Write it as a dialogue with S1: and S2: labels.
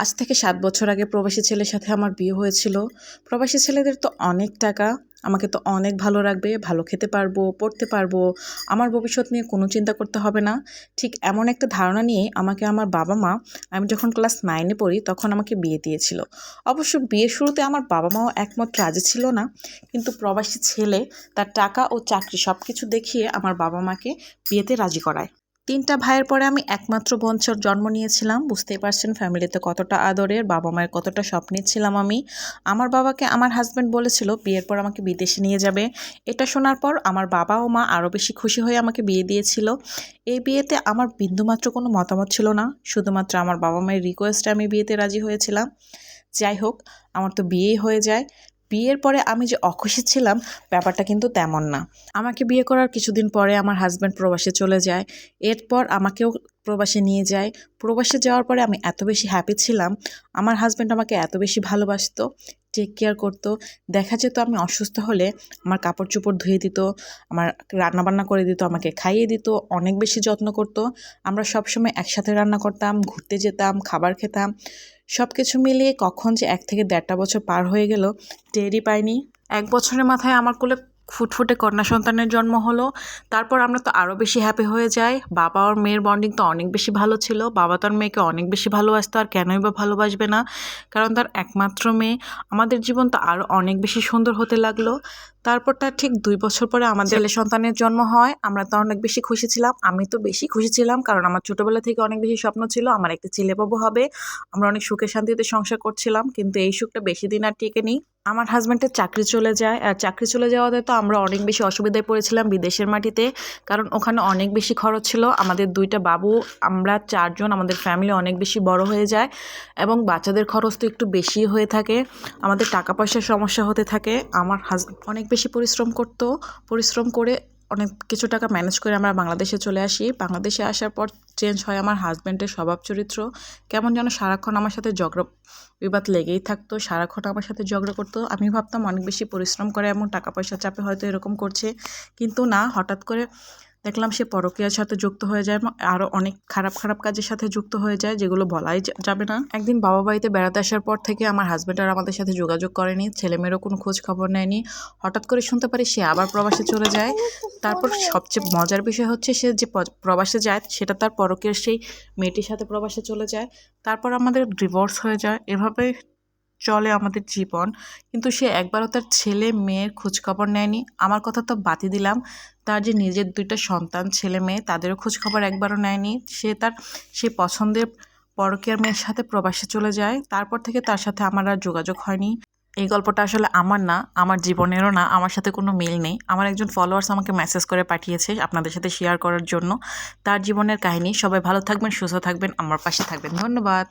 S1: আজ থেকে ৭ বছর আগে প্রবাসী ছেলের সাথে আমার বিয়ে হয়েছিল। প্রবাসী ছেলেদের তো অনেক টাকা, আমাকে তো অনেক ভালো রাখবে, ভালো খেতে পারবো, পড়তে পারবো, আমার ভবিষ্যৎ নিয়ে কোনো চিন্তা করতে হবে না। ঠিক এমন একটা ধারণা নিয়ে আমাকে আমার বাবা-মা, আমি যখন ক্লাস 9 এ পড়ি তখন আমাকে বিয়ে দিয়েছিল। অবশ্য বিয়ের শুরুতে আমার বাবা-মাও একমত রাজি ছিল না। কিন্তু প্রবাসী ছেলে তার টাকা ও চাকরি সবকিছু দেখিয়ে আমার বাবা-মাকে বিয়েতে রাজি করায়। ৩টা ভাইয়ের পরে আমি একমাত্র বোন জন্ম নিয়েছিলাম। বুঝতেই পারছেন ফ্যামিলিতে কতটা আদরের, বাবা-মায়ের কতটা স্বপ্নের ছিলাম আমি। আমার বাবাকে আমার হাসব্যান্ড বলেছিল বিয়ের পর আমাকে বিদেশে নিয়ে যাবে। এটা শোনার পর আমার বাবা ও মা আরও বেশি খুশি হয়ে আমাকে বিয়ে দিয়েছিল। এই বিয়েতে আমার বিন্দুমাত্র কোনো মতামত ছিল না। শুধুমাত্র আমার বাবা-মায়ের রিকোয়েস্টে আমি বিয়েতে রাজি হয়েছিলাম। যাই হোক, আমার তো বিয়েই হয়ে যায়। বিয়ের পরে আমি যে অখুশি ছিলাম ব্যাপারটা কিন্তু তেমন না। আমাকে বিয়ে করার কিছুদিন পরে আমার হাসব্যান্ড প্রবাসে চলে যায়। এরপর আমাকেও প্রবাসে নিয়ে যায়। প্রবাসে যাওয়ার পরে আমি এত বেশি হ্যাপি ছিলাম। আমার হাসব্যান্ড আমাকে এত বেশি ভালোবাসতো, টেক কেয়ার করতো। দেখা যেত আমি অসুস্থ হলে আমার কাপড় চোপড় ধুয়ে দিত, আমার রান্নাবান্না করে দিত, আমাকে খাইয়ে দিত, অনেক বেশি যত্ন করতো। আমরা সবসময় একসাথে রান্না করতাম, ঘুরতে যেতাম, খাবার খেতাম। সব কিছু মিলিয়ে কখন যে ১ থেকে ১.৫টা বছর পার হয়ে গেল টেরই পাইনি। ১ বছরের মাথায় আমার কোলে ফুটফুটে কন্যা সন্তানের জন্ম হলো। তারপর আমরা তো আরও বেশি হ্যাপি হয়ে যাই। বাবা আর মেয়ের বন্ডিং তো অনেক বেশি ভালো ছিল। বাবা তার মেয়েকে অনেক বেশি ভালোবাসতো, আর কেনই বা ভালোবাসবে না, কারণ তার একমাত্র মেয়ে। আমাদের জীবন তো আরও অনেক বেশি সুন্দর হতে লাগলো। তারপর তার ঠিক ২ বছর পরে আমাদের ছেলে সন্তানের জন্ম হয়। আমরা তো অনেক বেশি খুশি ছিলাম। আমি তো বেশি খুশি ছিলাম, কারণ আমার ছোটোবেলা থেকে অনেক বেশি স্বপ্ন ছিল আমার একটা ছেলেবাবু হবে। আমরা অনেক সুখে শান্তিতে সংসার করছিলাম, কিন্তু এই সুখটা বেশি দিন আর টেকেনি। আমার হাজব্যান্ডের চাকরি চলে যায়, আর চাকরি চলে যাওয়াতে তো আমরা অনেক বেশি অসুবিধায় পড়েছিলাম বিদেশের মাটিতে, কারণ ওখানে অনেক বেশি খরচ ছিল। আমাদের 2টা বাবু, আমরা 4 জন, আমাদের ফ্যামিলি অনেক বেশি বড় হয়ে যায় এবং বাচ্চাদের খরচ তো একটু বেশি হয়ে থাকে। আমাদের টাকা পয়সার সমস্যা হতে থাকে। আমার হাজব্যান্ড অনেক বেশি পরিশ্রম করতো। পরিশ্রম করে অনেক কিছু টাকা ম্যানেজ করে আমরা বাংলাদেশে চলে আসি। বাংলাদেশে আসার পর চেঞ্জ হয় আমার হাজব্যান্ডের স্বভাব চরিত্র। কেমন যেন সারাক্ষণ আমার সাথে ঝগড়া বিবাদ লেগেই থাকতো, সারাক্ষণ আমার সাথে ঝগড়া করতো। আমি ভাবতাম অনেক বেশি পরিশ্রম করে এমন টাকা পয়সার চাপে হয়তো এরকম করছে, কিন্তু না, হঠাৎ করে দেখলাম সে পরকীয়ার সাথে যুক্ত হয়ে যায় এবং আরও অনেক খারাপ খারাপ কাজের সাথে যুক্ত হয়ে যায়, যেগুলো বলাই যাবে না। একদিন বাবা বাড়িতে বেড়াতে আসার পর থেকে আমার হাজব্যান্ড আর আমাদের সাথে যোগাযোগ করেনি, ছেলেমেয়েরও কোনো খোঁজ খবর নেয়নি। হঠাৎ করে শুনতে পারি সে আবার প্রবাসে চলে যায়। তারপর সবচেয়ে মজার বিষয় হচ্ছে সে যে প্রবাসে যায় সেটা তার পরকীয়ার সেই মেয়েটির সাথে প্রবাসে চলে যায়। তারপর আমাদের ডিভোর্স হয়ে যায়। এভাবে চলে আমাদের জীবন। কিন্তু সে একবারও তার ছেলে মেয়ের খোঁজখবর নেয়নি। আমার কথা তো বাদই দিলাম, তার যে নিজের 2টা সন্তান ছেলে মেয়ে তাদেরও খোঁজখবর একবারও নেয়নি। সে পছন্দের পরকীয়ার মেয়ের সাথে প্রবাসে চলে যায়। তারপর থেকে তার সাথে আমার আর যোগাযোগ হয়নি। এই গল্পটা আসলে আমার না, আমার জীবনেরও না, আমার সাথে কোনো মিল নেই। আমার একজন ফলোয়ার্স আমাকে মেসেজ করে পাঠিয়েছে আপনাদের সাথে শেয়ার করার জন্য তার জীবনের কাহিনী। সবাই ভালো থাকবেন, সুস্থ থাকবেন, আমার পাশে থাকবেন। ধন্যবাদ।